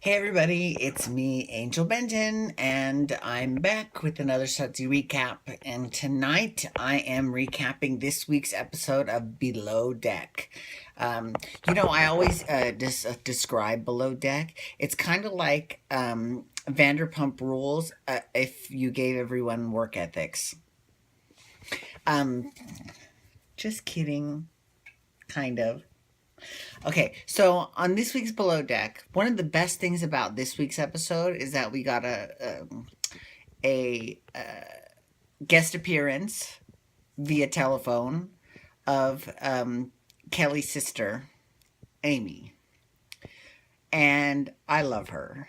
Hey everybody, it's me, Angel Benton, and I'm back with another Sudsy recap. And tonight I am recapping this week's episode of Below Deck. I always describe Below Deck. It's kind of like Vanderpump Rules if you gave everyone work ethics. Um, just kidding, kind of. Okay, so on this week's Below Deck, one of the best things about this week's episode is that we got a guest appearance via telephone of Kelly's sister, Amy. And I love her.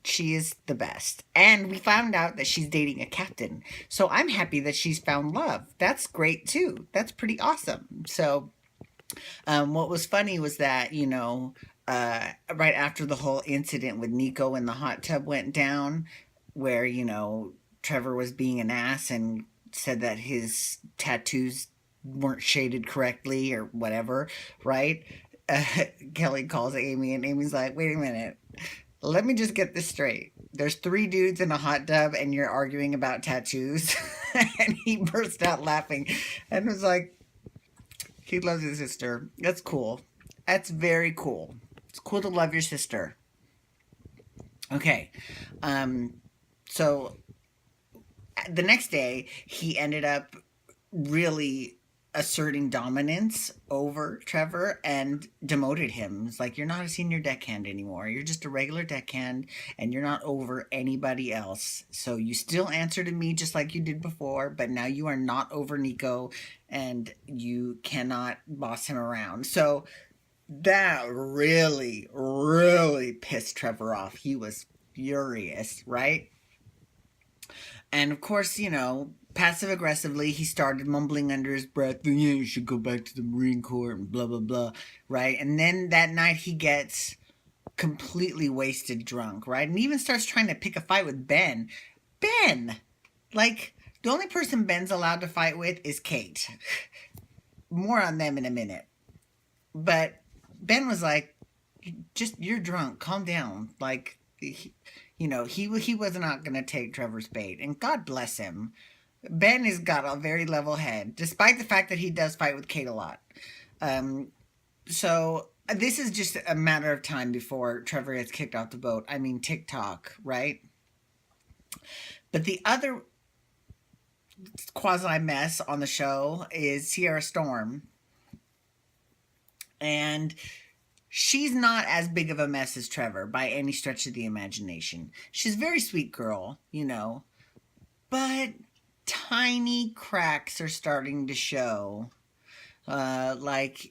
She is the best. And we found out that she's dating a captain. So I'm happy that she's found love. That's great too. That's pretty awesome. So what was funny was that, right after the whole incident with Nico in the hot tub went down, where, Trevor was being an ass and said that his tattoos weren't shaded correctly or whatever, right? Uh, Kelly calls Amy, and Amy's like, wait a minute. Let me just get this straight. There's three dudes in a hot tub, and you're arguing about tattoos. And he burst out laughing and was like, he loves his sister. That's cool. That's very cool. It's cool to love your sister. Okay. So the next day, he ended up really asserting dominance over Trevor and demoted him. It's like, you're not a senior deckhand anymore. You're just a regular deckhand and you're not over anybody else. So you still answer to me just like you did before, but now you are not over Nico and you cannot boss him around. So that really, really pissed Trevor off. He was furious, right? And of course, passive aggressively, he started mumbling under his breath, yeah, you should go back to the Marine Corps and blah, blah, blah, right? And then that night he gets completely wasted drunk, right? And even starts trying to pick a fight with Ben. Ben! Like, the only person Ben's allowed to fight with is Kate. More on them in a minute. But Ben was like, you're drunk, calm down. Like, he was not going to take Trevor's bait. And God bless him. Ben has got a very level head, despite the fact that he does fight with Kate a lot. So this is just a matter of time before Trevor gets kicked off the boat. I mean, TikTok, right? But the other quasi mess on the show is Sierra Storm. And she's not as big of a mess as Trevor by any stretch of the imagination. She's a very sweet girl, but tiny cracks are starting to show. This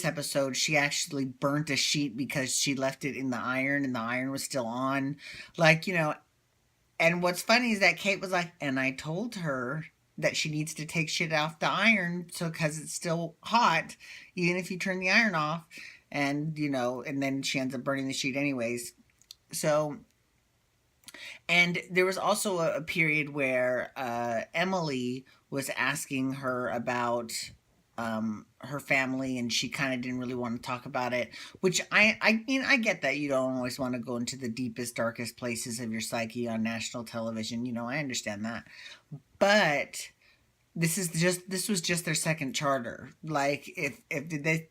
episode, she actually burnt a sheet because she left it in the iron and the iron was still on. And what's funny is that Kate was like, and I told her that she needs to take shit off the iron because it's still hot, even if you turn the iron off. And, and then she ends up burning the sheet anyways. So, and there was also a period where Emily was asking her about her family, and she kind of didn't really want to talk about it, which I mean, I get that you don't always want to go into the deepest, darkest places of your psyche on national television. I understand that. But this was just their second charter. Like, if they,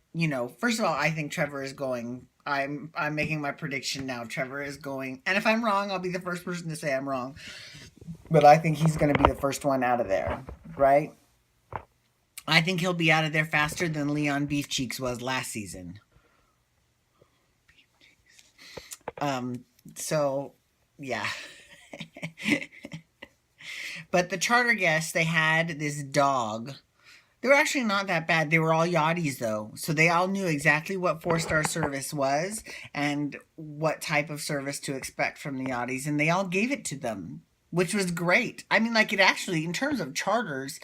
first of all, I think Trevor is going. I'm making my prediction now. Trevor is going, and if I'm wrong, I'll be the first person to say I'm wrong. But I think he's going to be the first one out of there, right? I think he'll be out of there faster than Leon Beef Cheeks was last season. So, yeah. But the charter guests, they had this dog. They were actually not that bad. They were all yachties, though. So they all knew exactly what 4-star service was and what type of service to expect from the yachties. And they all gave it to them, which was great. I mean, it actually, in terms of charters,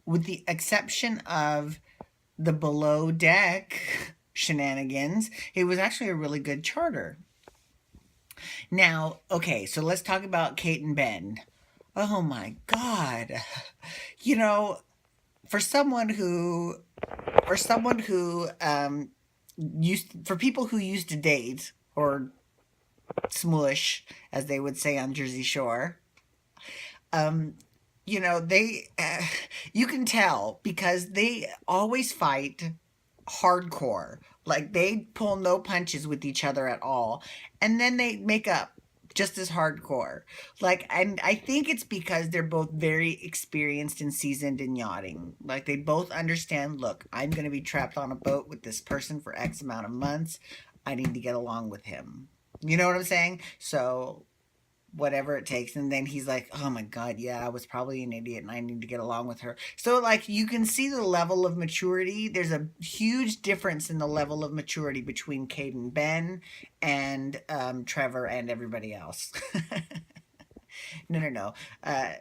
with the exception of the Below Deck shenanigans, it was actually a really good charter. Now, okay, so let's talk about Kate and Ben. Oh my God. For someone who for people who used to date, or smush, as they would say on Jersey Shore. Um, you know, you can tell because they always fight hardcore. Like they pull no punches with each other at all. And then they make up just as hardcore. Like, and I think it's because they're both very experienced and seasoned in yachting. Like they both understand, look, I'm going to be trapped on a boat with this person for X amount of months. I need to get along with him. You know what I'm saying? So whatever it takes. And then he's like, oh my God, yeah, I was probably an idiot and I need to get along with her. So, like, you can see the level of maturity. There's a huge difference in the level of maturity between Kate and Ben and Trevor and everybody else. No. Uh,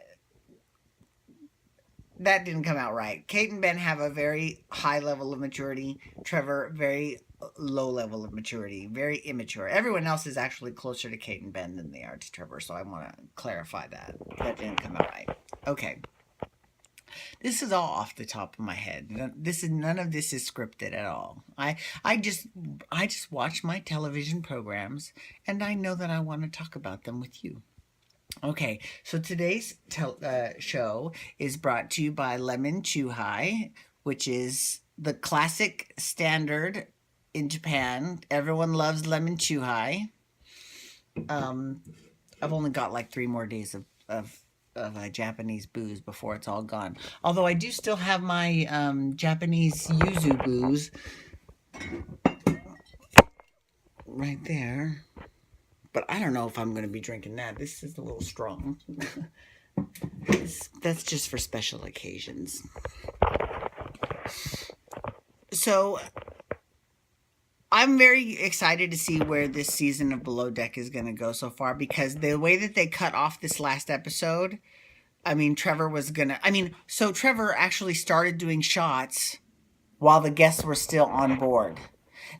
that didn't come out right. Kate and Ben have a very high level of maturity. Trevor, very low level of maturity, very immature. Everyone else is actually closer to Kate and Ben than they are to Trevor, so I want to clarify that. That didn't come out right. Okay. This is all off the top of my head. None of this is scripted at all. I just watch my television programs, and I know that I want to talk about them with you. Okay, so today's show is brought to you by Lemon Chuhai, which is the classic standard in Japan. Everyone loves Lemon Chuhai. I've only got like 3 more days of Japanese booze before it's all gone. Although I do still have my Japanese yuzu booze right there. But I don't know if I'm going to be drinking that. This is a little strong. That's just for special occasions. So I'm very excited to see where this season of Below Deck is going to go so far, because the way that they cut off this last episode, I mean, Trevor actually started doing shots while the guests were still on board.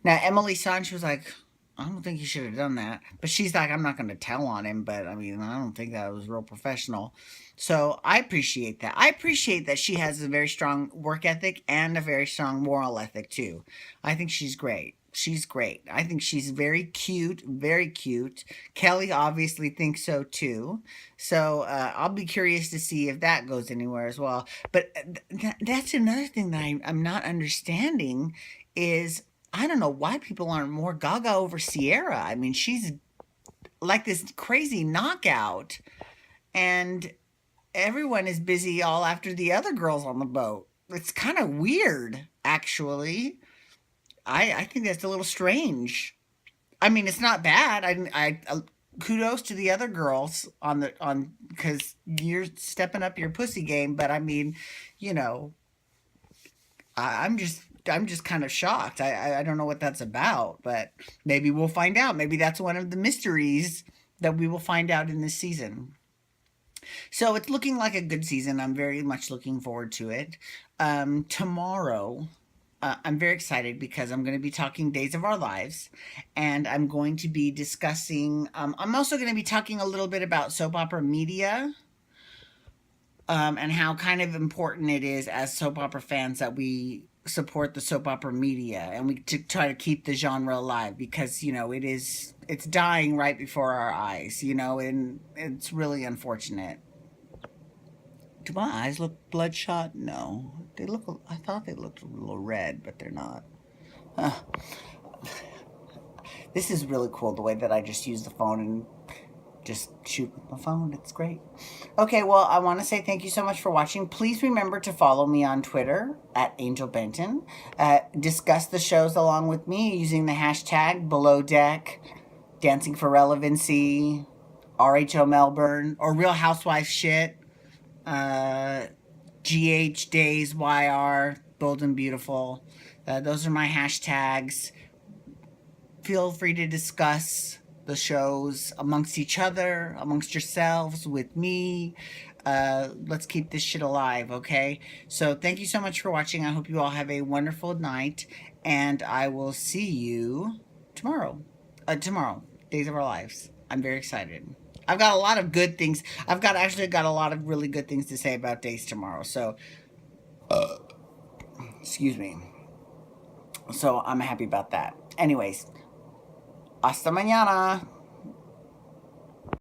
Now, Emily Sanch was like, I don't think you should have done that. But she's like, I'm not going to tell on him, but I mean, I don't think that was real professional. So I appreciate that. I appreciate that she has a very strong work ethic and a very strong moral ethic too. I think she's great. She's great. I think she's very cute, very cute. Kelly obviously thinks so too. So I'll be curious to see if that goes anywhere as well. But that's another thing that I'm not understanding is, I don't know why people aren't more gaga over Sierra. I mean, she's like this crazy knockout, and everyone is busy all after the other girls on the boat. It's kind of weird, actually. I think that's a little strange. I mean, it's not bad. I kudos to the other girls because you're stepping up your pussy game. But I mean, you know, I'm just kind of shocked. I don't know what that's about, but maybe we'll find out. Maybe that's one of the mysteries that we will find out in this season. So it's looking like a good season. I'm very much looking forward to it. Tomorrow, I'm very excited because I'm going to be talking Days of Our Lives, and I'm going to be discussing, I'm also going to be talking a little bit about soap opera media, and how kind of important it is as soap opera fans that we support the soap opera media and we try to keep the genre alive, because you know it's dying right before our eyes, you know, and it's really unfortunate. Do my eyes look bloodshot? No, I thought they looked a little red, but they're not. This is really cool, the way that I just use the phone and just shoot with my phone. It's great. Okay, well, I want to say thank you so much for watching. Please remember to follow me on Twitter at Angel Benton. Discuss the shows along with me using the hashtag Below Deck, Dancing for Relevancy, RHO Melbourne, or Real Housewives Shit, GH Days YR, Bold and Beautiful. Those are my hashtags. Feel free to discuss the shows amongst each other, amongst yourselves, with me. Let's keep this shit alive, okay? So thank you so much for watching. I hope you all have a wonderful night, and I will see you tomorrow. Tomorrow, Days of Our Lives. I'm very excited. I've got a lot of good things. I've got a lot of really good things to say about Days tomorrow. So, excuse me. So I'm happy about that. Anyways, Hasta mañana.